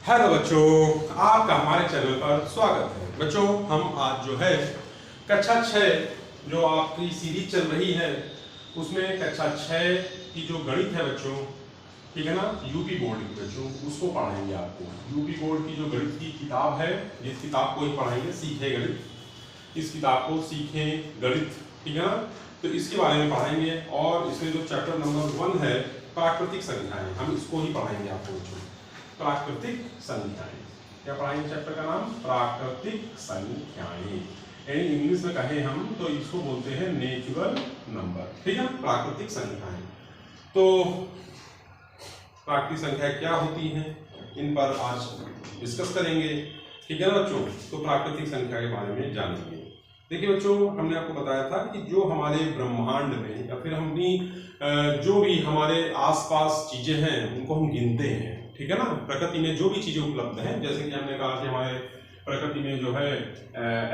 Hello बच्चों, आपका हमारे चैनल पर स्वागत है। बच्चों, हम आज जो है कक्षा 6 जो आपकी सीरीज चल रही है उसमें कक्षा 6 की जो गणित है बच्चों, ठीक है ना, यूपी बोर्ड की बच्चों, उसको पढ़ाएंगे आपको। यूपी बोर्ड की जो गणित की किताब है, इस किताब को ही पढ़ाएंगे, सीखे गणित, इस किताब को सीखें गणित, ठीक है ना। तो इसके बारे में पढ़ाएंगे और इसमें जो चैप्टर नंबर 1 है प्राकृतिक संख्याएं, हम इसको ही पढ़ाएंगे आपको बच्चों। प्राकृतिक संख्याएं, क्या पढ़ाएंगे? चैप्टर का नाम प्राकृतिक संख्याएं, यानी इंग्लिश में कहें हम तो इसको बोलते हैं नेचुरल नंबर, ठीक है। प्राकृतिक संख्याएं, तो प्राकृतिक संख्या क्या होती हैं, इन पर आज डिस्कस करेंगे, ठीक है ना बच्चों। तो प्राकृतिक संख्या के बारे में जानेंगे। देखिए बच्चों, हमने आपको बताया था कि जो हमारे ब्रह्मांड में या फिर हमने जो भी हमारे आसपास चीजें हैं उनको हम गिनते हैं, ठीक है ना। प्रकृति में जो भी चीजें उपलब्ध हैं, जैसे कि हमने कहा कि हमारे प्रकृति में जो है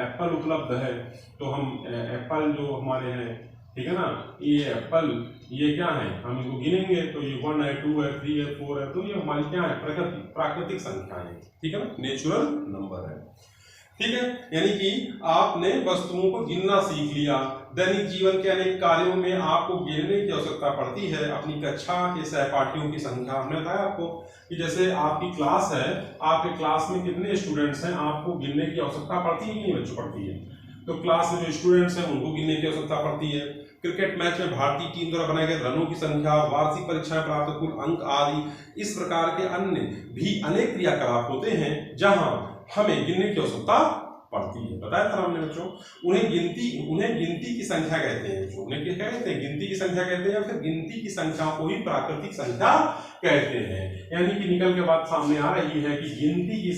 एप्पल उपलब्ध है, तो हम एप्पल जो हमारे हैं, ठीक है ना, ये एप्पल, ये क्या है, हम इनको गिनेंगे तो ये 1 है, 2 है, 3 है, 4 है, तो ये हमारी क्या है, प्राकृतिक संख्या है, ठीक है ना, नेचुरल नंबर है, ठीक है। यानी कि आपने वस्तुओं को गिनना सीख लिया। दैनिक जीवन के अनेक कार्यों में आपको गिनने की आवश्यकता पड़ती है। अपनी कक्षा के सहपाठियों की संख्या, हमने बताया आपको कि जैसे आपकी क्लास है, आपके क्लास में कितने स्टूडेंट्स हैं, आपको गिनने की आवश्यकता पड़ती है कि नहीं बच्चों? पड़ती है। तो क्लास में जो स्टूडेंट्स हैं उनको गिनने की आवश्यकता पड़ती है। क्रिकेट मैच में भारतीय टीम द्वारा बनाए गए रनों की संख्या, वार्षिक परीक्षा में प्राप्त कुल अंक आदि, इस प्रकार के अन्य भी अनेक क्रियाकलाप होते हैं जहां हमें गिनने की आवश्यकता पड़ती है। बताया था हमने बच्चों, उन्हें गिनती की संख्या कहते हैं बच्चों। उन्हें क्या कहते हैं? गिनती की संख्या कहते हैं, या फिर गिनती की संख्या को ही प्राकृतिक संख्या कहते हैं। यानी कि निकल के बात सामने आ रही है कि गिनती की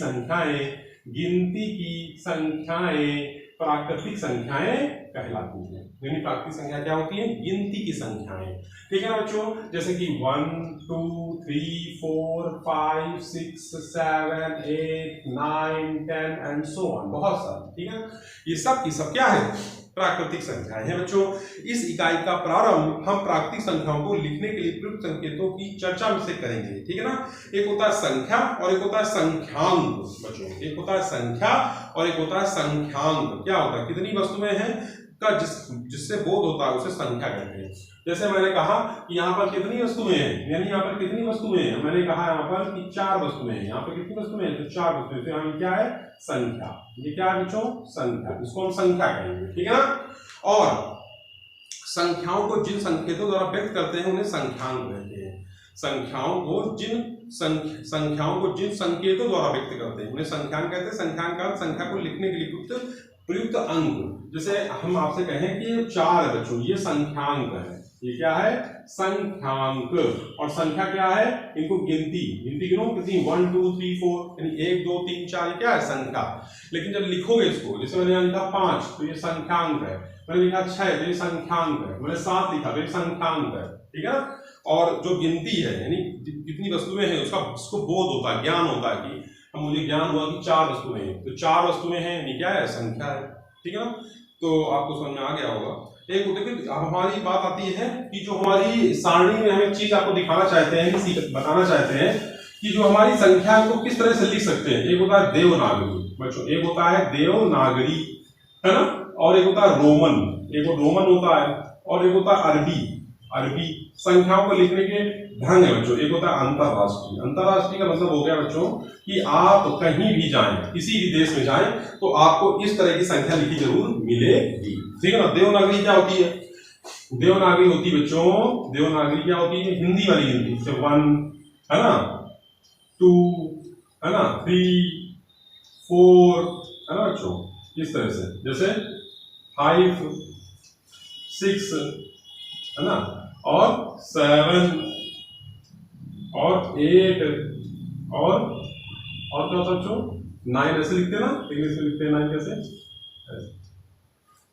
संख्याएं प्राकृतिक संख्याएं कहलाती हैं। यानी प्राकृतिक संख्या क्या होती है? गिनती की संख्याएं, ठीक है ना बच्चों। जैसे कि 1 2 3 4 5 6 7 8 9 10 एंड सो ऑन, बहुत सारी, ठीक है। ये सब की सब क्या है? प्राकृतिक संख्याएं हैं बच्चों। इस इकाई का प्रारंभ हम प्राकृतिक संख्याओं को लिखने के लिए प्रयुक्त संकेतों की चर्चा से करेंगे, ठीक है ना। एक होता है संख्या और एक होता है संख्यांक बच्चों। एक होता है संख्या और एक होता है संख्यांक। क्या होता है? कितनी वस्तुएं हैं का जिससे बोध होता है उसे संख्या कहते हैं। जैसे मैंने कहा कि यहाँ पर कितनी वस्तुएं हैं, यानी यहाँ पर कितनी वस्तुएं हैं, मैंने कहा यहाँ पर कि 4 वस्तुएं हैं। यहाँ पर कितनी वस्तुएं हैं? तो 4 वस्तुएं। तो यहाँ क्या है? संख्या। ये क्या है बच्चों? संख्या। इसको हम संख्या कहेंगे, ठीक है ना। और संख्याओं को जिन संकेतों द्वारा व्यक्त करते हैं उन्हें संख्यांक कहते हैं। संख्याओं को जिन संकेतों द्वारा व्यक्त करते हैं उन्हें संख्यांक कहते हैं। संख्यांक का संख्या को लिखने के लिए प्रयुक्त अंक, जैसे हम आपसे कहें कि ये 4 है बच्चों, ये संख्यांक है। ये क्या है? संख्यांक। और संख्या क्या है? इनको गिनती गिनो, कितनी? 1 2 3 4, यानी 1 2 3 4, ये क्या है? संख्या। लेकिन जब लिखोगे इसको, जैसे मैंने यहाँ लिखा 5 तो ये संख्यांक है, मैंने लिखा 6 तो ये संख्यांक है, मैंने 7 लिखा तो ये संख्यांक है, ठीक है। और जो गिनती है, यानी कितनी वस्तुएं हैं उसको बोध होता है, ज्ञान होता है कि मुझे ज्ञान हुआ कि 4 वस्तुएं हैं, तो 4 वस्तुएं हैं, ये क्या है? संख्या है, ठीक है ना। तो आपको समझ में आ गया होगा। एक देखिए, हमारी बात आती है कि जो हमारी सारणी में हम एक चीज आपको दिखाना चाहते हैं, बताना चाहते हैं कि जो हमारी संख्या को किस तरह से लिख सकते हैं। एक होता है देवनागरी बच्चों, एक होता है देवनागरी, है ना, और एक होता है रोमन। एक रोमन होता है और एक होता है अरबी। संख्याओं को लिखने के ढंग है बच्चों। एक होता है अंतरराष्ट्रीय। अंतरराष्ट्रीय का मतलब हो गया बच्चों कि आप कहीं भी जाएं, किसी भी देश में जाएं, तो आपको इस तरह की संख्या लिखी जरूर मिलेगी, ठीक है ना। देवनागरी क्या होती है? देवनागरी होती है बच्चों, देवनागरी क्या होती है? हिंदी वाली गिनती, जैसे 1 है ना, 2 है ना, 3 4 है ना बच्चों, इस तरह से, जैसे 5 6 है ना, और 7 और 8 और क्या होता है बच्चों? 9 ऐसे लिखते हैं ना, इंग्लिश में लिखते हैं 9 कैसे?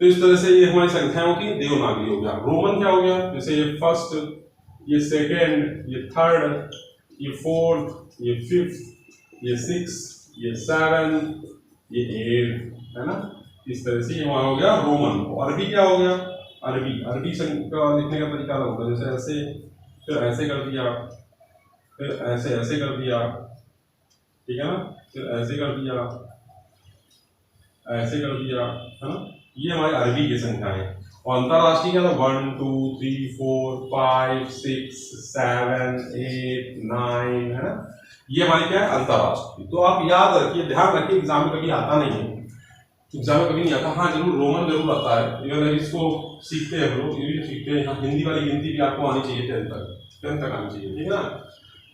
तो इस तरह से ये हमारी संख्याओं की देवनागरी हो गया। रोमन क्या हो गया? जैसे ये 1st, ये 2nd, ये 3rd, ये 4th, ये 5th, ये 6th, ये 7, ये 8, है ना। इस तरह से ये वहां हो गया रोमन। अरबी क्या हो गया? अरबी संख्या लिखने का तरीका होता है, जैसे ऐसे, फिर ऐसे कर दिया, फिर ऐसे कर दिया, ठीक है ना। फिर ऐसे कर दिया, ऐसे कर दिया, है ना। ये हमारी अरबी की संख्या है। और अंतरराष्ट्रीय क्या था, 1 2 3 4 5 6 7 8 9, है ना। ये हमारी क्या है, अंतरराष्ट्रीय। तो आप याद रखिए, ध्यान रखिए, एग्जाम में कभी आता नहीं है, एग्जाम में कभी नहीं आता। हाँ जरूर रोमन जरूर आता है, अगर इसको सीखते हैं हम लोग, ये भी सीखते हैं। हिंदी वाली गिनती भी आपको आनी चाहिए, 10 तक आनी चाहिए, ठीक है ना।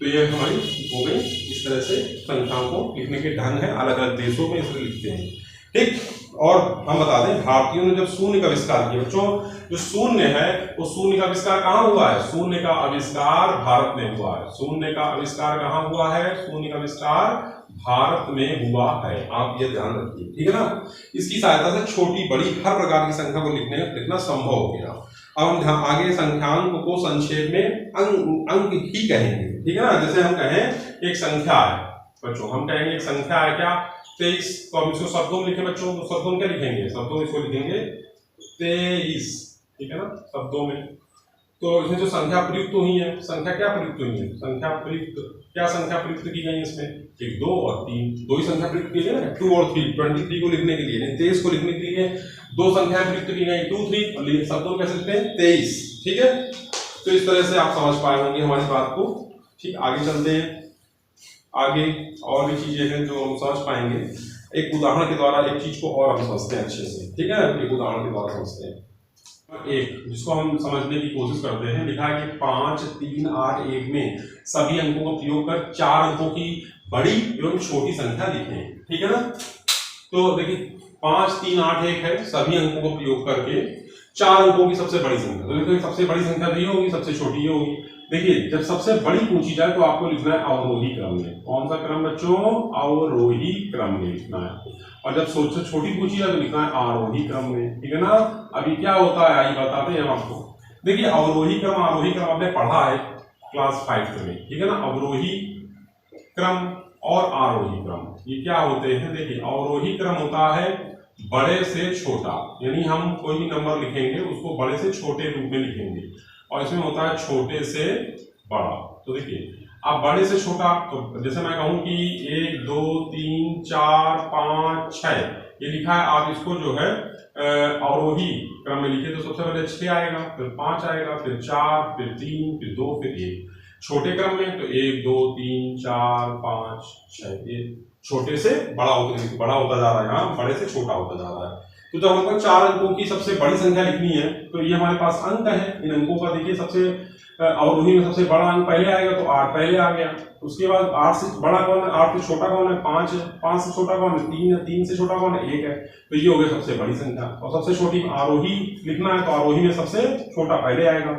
तो ये हमारी हो गई। इस तरह से संख्याओं को लिखने के ढंग है, अलग अलग देशों में इसको लिखते हैं, ठीक। और हम बता दें, भारतीयों ने जब शून्य का आविष्कार किया, बच्चों जो शून्य है वो शून्य का आविष्कार कहाँ हुआ है, शून्य का आविष्कार भारत में हुआ है। शून्य का आविष्कार कहाँ हुआ है, शून्य का आविष्कार भारत में हुआ है, आप ये ध्यान रखिए, ठीक है ना। इसकी सहायता से छोटी बड़ी हर प्रकार की संख्या को लिखना संभव हो गया। अब हम आगे संख्यांक को संक्षेप में अंक ही कहेंगे, ठीक है ना। जैसे हम कहें एक संख्या है बच्चों, हम कहेंगे एक संख्या है क्या, 23। तो हम इसको शब्दों में लिखें बच्चों, तो शब्दों में क्या लिखेंगे, शब्दों में इसको लिखेंगे 23, ठीक है ना, शब्दों में। तो इसमें जो संख्या प्रयुक्त हुई है, संख्या क्या प्रयुक्त हुई है, संख्या प्रयुक्त, क्या संख्या प्रयुक्त की गई इसमें, 1 2 और 3, दो ही संख्या प्रयुक्त की गई है, 2 और 3, 23 को लिखने के लिए, 23 को लिखने के लिए दो संख्याएं प्रयुक्त की गई, 2 3, और शब्दों कैसे लिखते हैं, 23, ठीक है। तो इस तरह से आप समझ पाए होंगे हमारी बात को, ठीक। आगे चलते हैं, आगे और भी चीजें हैं जो हम समझ पाएंगे। एक उदाहरण के द्वारा एक चीज को और हम समझते हैं अच्छे से, ठीक है। एक उदाहरण के द्वारा समझते हैं, एक जिसको हम समझने की कोशिश करते हैं। लिखा है कि 5 3 8 1 में सभी अंकों का प्रयोग कर 4 अंकों की बड़ी एवं छोटी संख्या लिखें, ठीक है ना। तो देखिए 5 3 8 1 है, सभी अंकों का प्रयोग करके 4 अंकों की सबसे बड़ी संख्या, तो देखिए सबसे बड़ी संख्या तो ये होगी, सबसे छोटी ये होगी। देखिए जब सबसे बड़ी पूछी जाए तो आपको लिखना है अवरोही क्रम में। कौन सा क्रम बच्चों, अवरोही क्रम में लिखना है। और जब सबसे छोटी पूछी जाए तो लिखना है आरोही क्रम में, ठीक है ना। अभी क्या होता है आइए बताते हैं हम आपको। देखिए अवरोही क्रम आरोही क्रम आपने पढ़ा है क्लास 5 में, ठीक है ना। अवरोही क्रम और आरोही क्रम ये क्या होते हैं, देखिए अवरोही क्रम होता है बड़े से छोटा, यानी हम कोई भी नंबर लिखेंगे उसको बड़े से छोटे रूप में लिखेंगे, और इसमें होता है छोटे से बड़ा। तो देखिए आप बड़े से छोटा, तो जैसे मैं कहूं कि 1 2 3 4 5 6 ये लिखा है, आप इसको जो है अवरोही क्रम में लिखे तो सबसे पहले 6 आएगा, फिर 5 आएगा, फिर 4, फिर 3, फिर 2, फिर 1। छोटे क्रम में तो 1 2 3 4 5 6, ये छोटे से बड़ा होता जा रहा है, यहाँ बड़े से छोटा होता जा रहा है। तो जब हमको 4 अंकों की सबसे बड़ी संख्या लिखनी है तो ये हमारे पास अंक है। इन अंकों का देखिए सबसे अवरोही में सबसे बड़ा अंक पहले आएगा, तो 8 पहले आ गया। उसके बाद 8 से बड़ा कौन है, 8 से छोटा कौन है, 5 है। 5 से छोटा कौन है, 3 है। 3 से छोटा कौन है, 1 है। तो ये हो गया सबसे बड़ी संख्या। और सबसे छोटी आरोही लिखना है तो आरोही में सबसे छोटा पहले आएगा,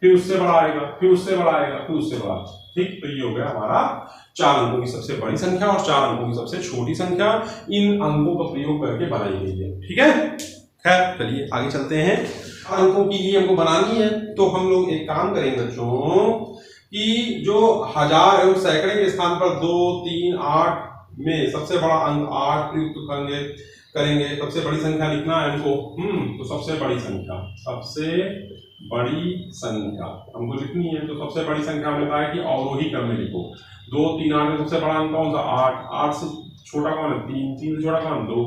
फिर उससे बड़ा आएगा, फिर उससे बड़ा आएगा, फिर उससे बड़ा, ठीक। तो ये हो गया हमारा 4 अंकों की सबसे बड़ी संख्या और 4 अंकों की सबसे छोटी संख्या इन अंकों का प्रयोग करके बनाई गई है, ठीक है। खैर चलिए आगे चलते हैं। अंकों की ये हमको बनानी है तो हम लोग एक काम करेंगे बच्चों कि जो हजार एवं सैकड़े के स्थान पर 2 3 8 में सबसे बड़ा अंक 8 प्रयुक्त करेंगे। सबसे बड़ी संख्या लिखना है हमको, तो सबसे बड़ी संख्या हमको लिखनी है। तो सबसे बड़ी संख्या हमें बताया कि अवरोही क्रम में लिखो। 2 3 8 में सबसे बड़ा अंक कौन सा, 8। 8 से छोटा कौन है, 3। 3 से छोटा कौन है, 2।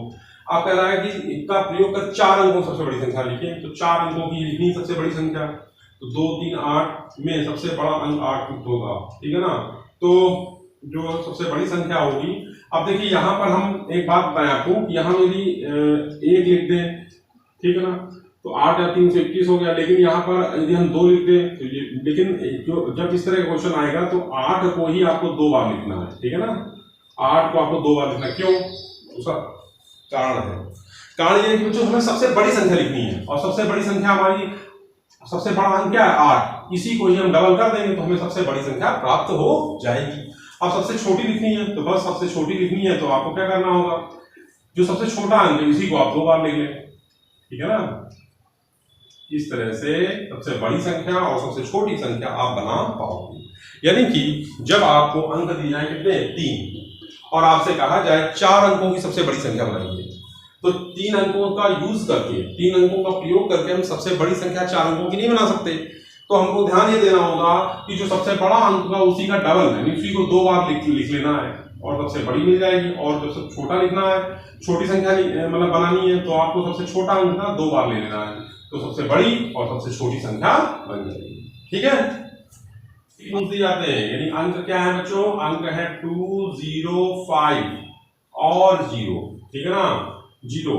आप कह रहा है कि इसका प्रयोग कर 4 अंकों सबसे बड़ी संख्या लिखें, तो 4 अंकों की लिखनी सबसे बड़ी संख्या। तो 2 3 8 में सबसे बड़ा अंक 8 होगा, ठीक है ना। तो जो सबसे बड़ी संख्या होगी, अब देखिए यहाँ पर हम एक बात बताएं आपको कि यहाँ यदि 1 लिख दें, ठीक है ना, तो 8 या 3 से 21 हो गया। लेकिन यहाँ पर यदि हम 2 लिख दें तो ये, लेकिन जो जब इस तरह का क्वेश्चन आएगा तो 8 को ही आपको 2 बार लिखना है, ठीक है ना। 8 को आपको 2 बार लिखना, क्यों, उसका कारण है। कारण ये कि हमें सबसे बड़ी संख्या लिखनी है और सबसे बड़ी संख्या हमारी सबसे बड़ा अंक क्या है, 8। इसी को ही हम डबल कर देंगे तो हमें सबसे बड़ी संख्या प्राप्त हो जाएगी। अब सबसे छोटी लिखनी है तो बस सबसे छोटी लिखनी है तो आपको क्या करना होगा, जो सबसे छोटा अंक है इसी को आप 2 बार लिख लें, ठीक है ना। इस तरह से सबसे बड़ी संख्या और सबसे छोटी संख्या आप बना पाओगे। यानी कि जब आपको अंक दिए जाए कितने, 3, और आपसे कहा जाए 4 अंकों की सबसे बड़ी संख्या बनाइए, तो 3 अंकों का यूज करके, 3 अंकों का प्रयोग करके हम सबसे बड़ी संख्या 4 अंकों की नहीं बना सकते। तो हमको ध्यान ये देना होगा कि जो सबसे बड़ा अंक का उसी का डबल है, उसी को 2 बार लिख लेना है। और सबसे बड़ी मिल जाएगी। और जब सब छोटा लिखना है, छोटी संख्या मतलब बनानी है, तो आपको सबसे छोटा अंक ना 2 बार ले लेना है, तो सबसे बड़ी और सबसे छोटी संख्या बन जाएगी। ठीक है, दी जाते हैं, यानी अंक क्या है बच्चों, अंक है 205 और 0, ठीक है ना, 0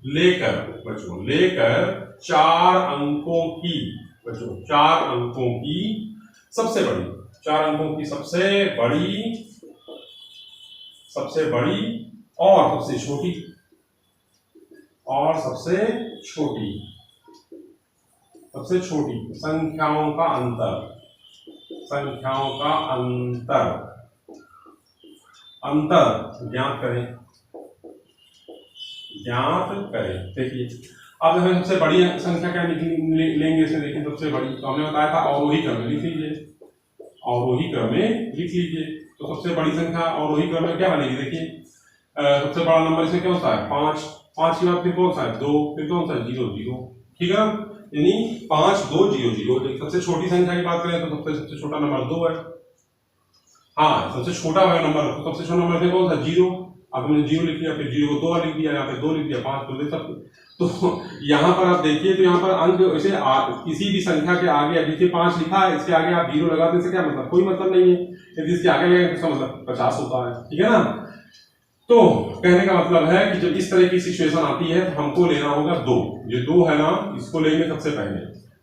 लेकर बच्चों, लेकर 4 अंकों की बच्चों, 4 अंकों की सबसे बड़ी, 4 अंकों की सबसे बड़ी और सबसे छोटी, और सबसे छोटी संख्याओं का अंतर ज्ञात करें। देखिए अब हमें सबसे बड़ी संख्या क्या लेंगे, इसे देखिए सबसे बड़ी, तो हमने बताया था अवरोही क्रम में लिख लीजिए, तो सबसे बड़ी संख्या अवरोही क्रम में क्या बनेगी, देखिए सबसे बड़ा नंबर इसमें क्या होता है 5, 5 के बाद फिर कौन सा है 2, फिर कौन सा है 0 0, ठीक है ना, यानी 5 2 0 0। सबसे छोटी संख्या की बात करें तो सबसे छोटा नंबर 2 है, हाँ सबसे छोटा है नंबर, तो सबसे छोटा नंबर कौन सा 0, अब हमने 0 लिख लिया, फिर 0 को 2 बार लिख दिया, यहाँ पे 2 लिख दिया, 5 तो दे सकते। तो यहाँ पर आप देखिए, तो यहाँ पर अंक ऐसे किसी भी संख्या के आगे, जैसे 5 लिखा है, इसके आगे आप 0 लगा देने से क्या मतलब, कोई मतलब नहीं है, यदि इसके आगे लगे तो इसका मतलब 50 होता है, ठीक है ना। तो कहने का मतलब है कि जब इस तरह की सिचुएशन आती है तो हमको लेना होगा 2, ये 2 है ना, इसको लेंगे सबसे पहले,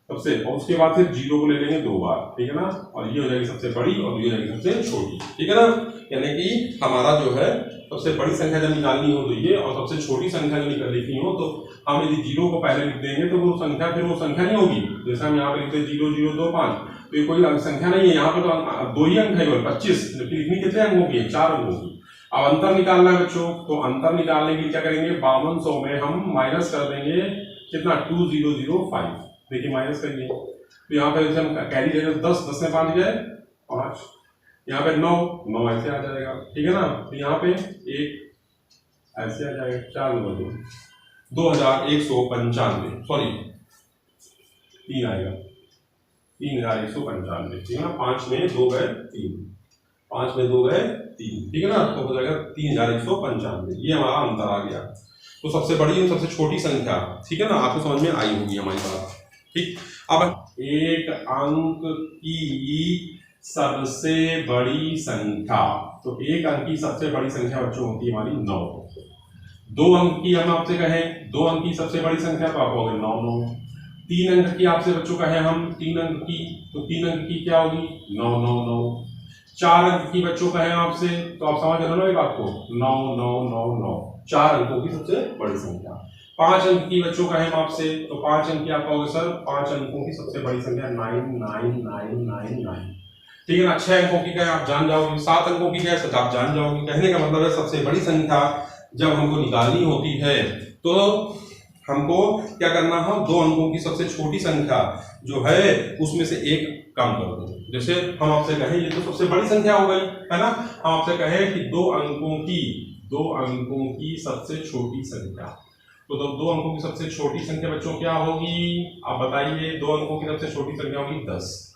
और उसके बाद फिर 0 को ले लेंगे 2 बार, ठीक है ना, और ये हो जाएगी सबसे बड़ी और ये हो जाएगी सबसे छोटी, ठीक है ना। यानी कि हमारा जो है सबसे बड़ी संख्या जब निकालनी हो तो ये, और सबसे छोटी संख्या जब लिखनी हो तो हम यदि 0 को पहले लिख देंगे तो वो संख्या नहीं होगी, जैसे हम यहाँ पे लिखते 0 0 2 5, तो ये कोई संख्या नहीं है, यहाँ पे तो 2 ही अंक है, 25, जबकि लिखनी कितने अंकों की है, 4 अंकों की। अब अंतर निकालना है बच्चों, तो अंतर निकालने के लिए क्या करेंगे, 5200 में हम माइनस कर देंगे कितना 2005, देखिए माइनस करिए, तो यहाँ पे जैसे हम कैरी ले 10 में 5 गए 5, यहाँ पे 9 ऐसे आ जाएगा, ठीक है ना, तो यहाँ पे 1 ऐसे आ जाएगा, 4 नंबर 2195, सॉरी 3 आएगा, 3195, ठीक है ना, 5 में 2 गए 3, 5 में 2 गए 3, ठीक है ना, तो हो जाएगा 3195, ये हमारा अंतर आ गया। तो सबसे बड़ी और सबसे छोटी संख्या, ठीक है ना, आपको समझ में आई होगी हमारी बात, ठीक। अब एक अंक की सबसे बड़ी संख्या, तो एक अंक की सबसे बड़ी संख्या बच्चों होती है हमारी 9। 2 अंक की हम आपसे कहें 2 अंक की सबसे बड़ी संख्या, तो आप कहोगे 9 9। 3 अंक की आपसे बच्चों कहें हम 3 अंक की, तो 3 अंक की क्या होगी 9 9 9। 4 अंक की बच्चों कहें आपसे, तो आप समझ रहे हो ना ये बात को, 9 9 9 9, 4 अंकों की सबसे बड़ी संख्या। 5 अंक की बच्चों कहें आपसे, तो 5 अंक की आप कहोगे सर 5 अंकों की सबसे बड़ी संख्या 9 9 9 9 9, ठीक है ना। 6 अंकों की क्या है आप जान जाओगे, 7 अंकों की क्या है आप जान जाओगे। कहने का मतलब है सबसे बड़ी संख्या जब हमको निकालनी होती है तो हमको क्या करना है, 2 अंकों की सबसे छोटी संख्या जो है उसमें से एक कम कर दो। जैसे हम आपसे कहें ये तो सबसे बड़ी संख्या हो गई है ना, हम आपसे कहें कि 2 अंकों की सबसे छोटी संख्या, तो 2 अंकों की सबसे छोटी संख्या बच्चों क्या होगी, आप बताइए। 2 अंकों की सबसे छोटी संख्या होगी 10।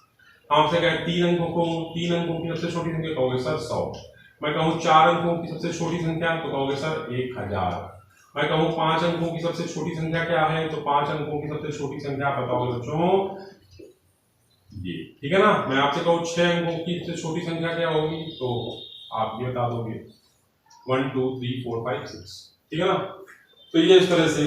हम आपसे कहें 3 अंकों की सबसे छोटी संख्या, कहोगे सर 100। मैं कहूँ 4 अंकों की सबसे छोटी संख्या, तो कहोगे सर 1000। मैं कहूँ 5 अंकों की सबसे छोटी संख्या क्या है, तो 5 अंकों की सबसे छोटी संख्या बताओगे बच्चों ये, ठीक है ना। मैं आपसे कहूँ 6 अंकों की सबसे छोटी संख्या क्या होगी, तो आप ये बता दोगे 1 2 3 4 5 6, ठीक है ना। तो ये इस तरह से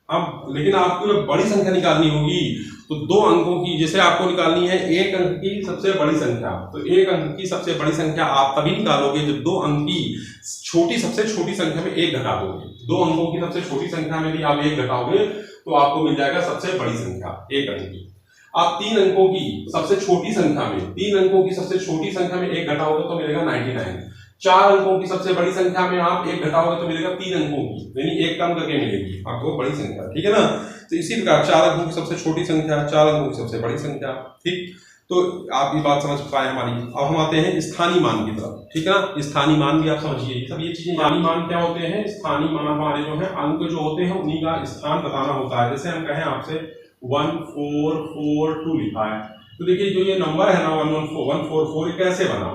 अब, लेकिन आपको जब बड़ी संख्या निकालनी होगी तो 2 अंकों की, जैसे आपको निकालनी है 1 अंक की सबसे बड़ी संख्या, तो 1 अंक की सबसे बड़ी संख्या आप तभी निकालोगे जब 2 अंक की सबसे छोटी संख्या में 1 घटा दोगे। 2 अंकों की सबसे छोटी संख्या में भी आप 1 घटाओगे तो आपको मिल जाएगा सबसे बड़ी संख्या 1 अंक की। आप 3 अंकों की सबसे छोटी संख्या में 1 घटाओगे तो मिलेगा 99। 4 अंकों की सबसे बड़ी संख्या में आप 1 घटाओगे तो मिलेगा 3 अंकों की, यानी 1 कम करके मिलेगी आपको बड़ी संख्या, ठीक है ना। तो इसी प्रकार 4 अंकों की सबसे छोटी संख्या, 4 अंकों की सबसे बड़ी संख्या, ठीक। तो आप ये बात समझ पाए हमारी। अब हम आते हैं स्थानीय मान की तरफ, ठीक है ना। स्थानीय मान भी आप समझिए, सब ये चीजें। स्थानीय मान क्या होते हैं, स्थानीय मान हमारे जो है अंक जो होते हैं उन्हीं का स्थान बताना होता है। जैसे हम कहें आपसे 1442 लिखा है, तो देखिए जो ये नंबर है ना 1144 ये कैसे बना,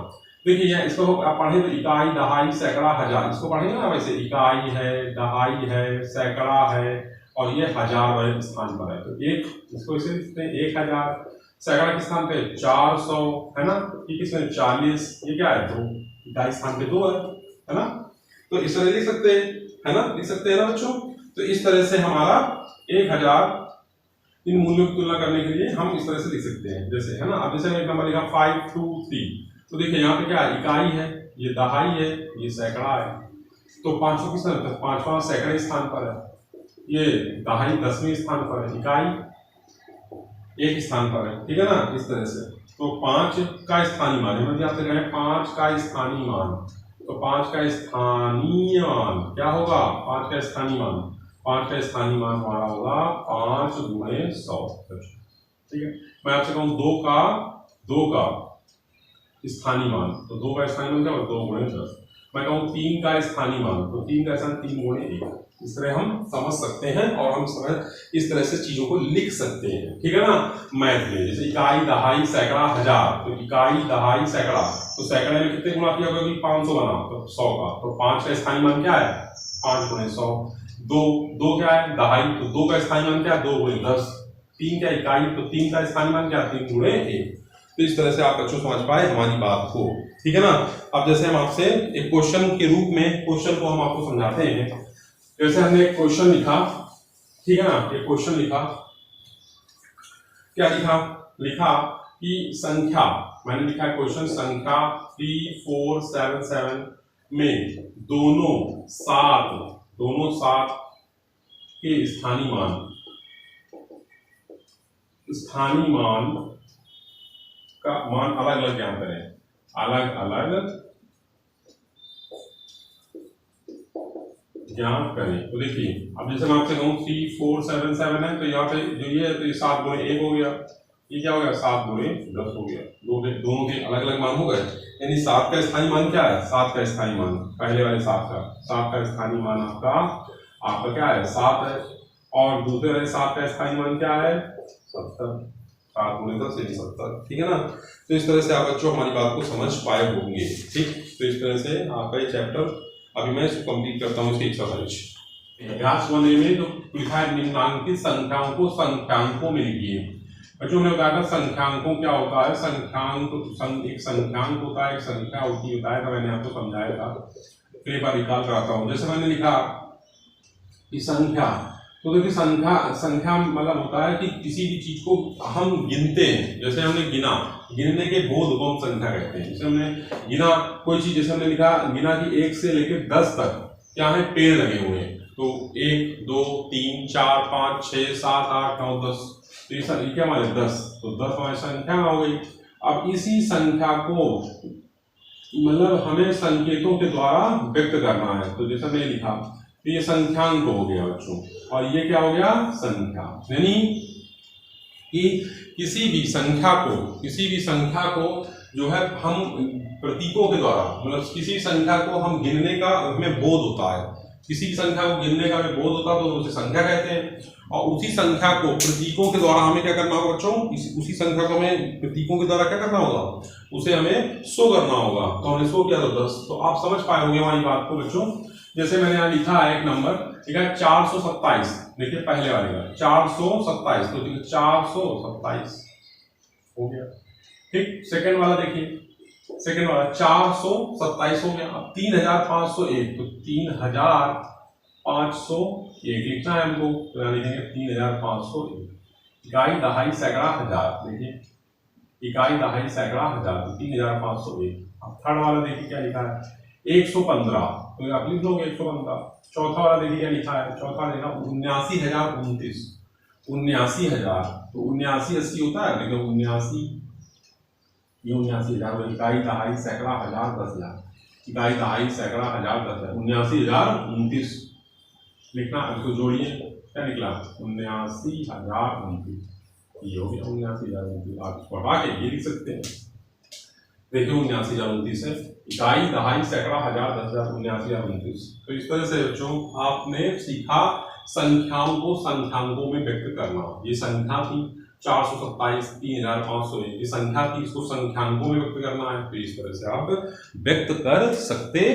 देखिए यहाँ इसको आप पढ़े तो इकाई, दहाई, सैकड़ा, हजार, इसको पढ़ेंगे ना वैसे, इकाई है, दहाई है, सैकड़ा है और ये हजार वाले स्थान पर है। तो एक इसको इसे लिखते हैं 1000, सैकड़ा के स्थान पे 400 है ना, ये किसमें 40, ये क्या है 2, इकाई स्थान पे 2 है ना। तो इस तरह लिख सकते हैं, है ना, लिख सकते हैं ना बच्चों। तो इस तरह से हमारा 1000 इन मूल्यों की तुलना करने के लिए हम इस तरह से लिख सकते हैं, जैसे है ना। अब जैसे एक नंबर लिखा 5, 2, 3, तो देखिए यहाँ पे क्या है, इकाई है, ये दहाई है, ये सैकड़ा है। तो 500 किस स्थान पर, 5वां सैकड़े स्थान पर है, ये दहाई 10वें स्थान पर है, इकाई 1 स्थान पर है, ठीक है ना, इस तरह से। तो 5 का स्थानीय मान है, मतलब आपसे कहें 5 का स्थानीय मान, तो 5 का स्थानीय मान क्या होगा, 5 का स्थानीय मान, 5 का स्थानीय मान हमारा होगा 5 गुणे 100, ठीक है। मैं आपसे कहूँ 2 का स्थानीय मान, तो 2 का स्थानीय मान क्या होगा 2 गुणे 10। मैं कहूँ 3 का स्थानीय मान, तो 3 का स्थान 3 गुणे 1। इस तरह हम समझ सकते हैं और हम इस तरह से चीजों को लिख सकते हैं, ठीक है ना। मैथ में जैसे इकाई, दहाई, सैकड़ा, हजार, तो इकाई, दहाई, सैकड़ा, तो सैकड़े में कितने गुणा किया होगा, 500 बना तो 100 का, तो 5 का स्थानीय मान क्या है 5 गुणे 100। 2 क्या है दहाई, तो 2 का स्थानीय मान क्या है 2 गुणे 10। 3 क्या इकाई, तो 3 का स्थानीय मान क्या 3 गुणे 1। तो इस तरह से आप बच्चों समझ पाए हमारी बात को, ठीक है ना। अब जैसे हम आपसे एक क्वेश्चन के रूप में क्वेश्चन को हम आपको समझाते हैं। जैसे हमने एक क्वेश्चन लिखा, ठीक है ना, एक क्वेश्चन लिखा, क्या लिखा कि संख्या, मैंने लिखा क्वेश्चन संख्या 3477 में दोनों 7 के स्थानीय मान का मान अलग अलग ज्ञात करें, अलग अलग ज्ञात करें। तो देखिए अब जैसे मैं आपसे कहूँ 3477 है, तो यहाँ पे जो ये है तो ये 7 गुणे 1 हो गया, ये क्या हो गया 7 गुणे 10 हो गया, दोनों के अलग अलग मान हो गए। यानी 7 का स्थानीय मान क्या है, 7 का स्थानीय मान पहले वाले 7 का स्थानीय मान आपका क्या है 7 है, और दूसरे वाले 7 का स्थानीय मान क्या है 70, 7 गुणे 10 यानी 70, ठीक है ना। तो इस तरह से आप बच्चों हमारी बात को समझ पाए होंगे, ठीक। तो इस तरह से आपका ये चैप्टर अभी मैं इसको कंप्लीट करता हूँ, इसकी एक्सरसाइज अभ्यास 1 में जो लिखा है निम्नांकित संख्याओं को संख्यांकों में लिखिए। बच्चों ने बताया था संख्यांकों क्या होता है, एक संख्यांक होता है, एक संख्या होती है, बताया था मैंने आपको समझाया था, फिर एक बार रिकॉल कराता हूँ। जैसे मैंने लिखा कि संख्या, तो देखिए संख्या मतलब होता है कि किसी भी चीज को हम गिनते हैं, जैसे हमने गिनने के बोध को हम संख्या कहते हैं। जैसे हमने गिना कोई चीज, जैसे हमने गिना कि 1 से लेकर 10 तक क्या है पेड़ लगे हुए हैं, तो 1 2 3 4 5 6 7 8 9 10, तो ये क्या हमारे 10, तो 10 हमारी संख्या हो गई। अब इसी संख्या को मतलब हमें संकेतों के द्वारा व्यक्त करना है, तो जैसे मैंने लिखा तो ये संख्यांक हो गया बच्चों, और ये क्या हो गया संख्या। यानी कि किसी भी संख्या को जो है हम प्रतीकों के द्वारा, मतलब किसी संख्या को हम गिनने का हमें बोध होता है, किसी भी संख्या को गिनने का हमें बोध होता है तो उसे संख्या कहते हैं। और उसी संख्या को प्रतीकों के द्वारा हमें क्या करना होगा बच्चों, उसी संख्या को हमें प्रतीकों के द्वारा क्या करना होगा, उसे हमें शो करना होगा। तो हमने शो किया तो 10, तो आप समझ पाए होंगे हमारी बात को बच्चों। जैसे मैंने यहाँ लिखा है एक नंबर, ठीक है 427, देखिए पहले वाले का 427, तो देखिए 427 हो गया, ठीक। सेकंड वाला देखिए, सेकंड वाला 427 हो गया। अब 3501, तो 3501 लिखना है हमको, तो यहाँ लिखेंगे 3501। इकाई, दहाई, सैकड़ा, हजार, देखिए इकाई, दहाई, सैकड़ा, हजार, तो 3501। अब थर्ड वाला देखिए क्या लिखा है 115, तो आप लिख लोगे 115। चौथा वाला देखिए क्या लिखा है, चौथा देखा 79,029, 79,000, तो 79 80 होता है, देखिए 79, ये 79,000, इकाई, दहाई, सैकड़ा, हजार, 10,000, इकाई, दहाई, सैकड़ा, हजार, 10,000, 79,029 लिखना। इसको जोड़िए क्या निकला 79,029, ये हो गया 79,029। आप इसको हटा के ये लिख सकते हैं, देखिए 79,029 है, इकाई, दहाई, सैकड़ा, हजार, 10,000, 79,029। तो इस तरह से बच्चों आपने सीखा संख्याओं को संख्यांकों में व्यक्त करना। ये संख्या थी 427, 3501 ये संख्या थी, इसको संख्यांकों में व्यक्त करना है, तो इस तरह से आप व्यक्त कर सकते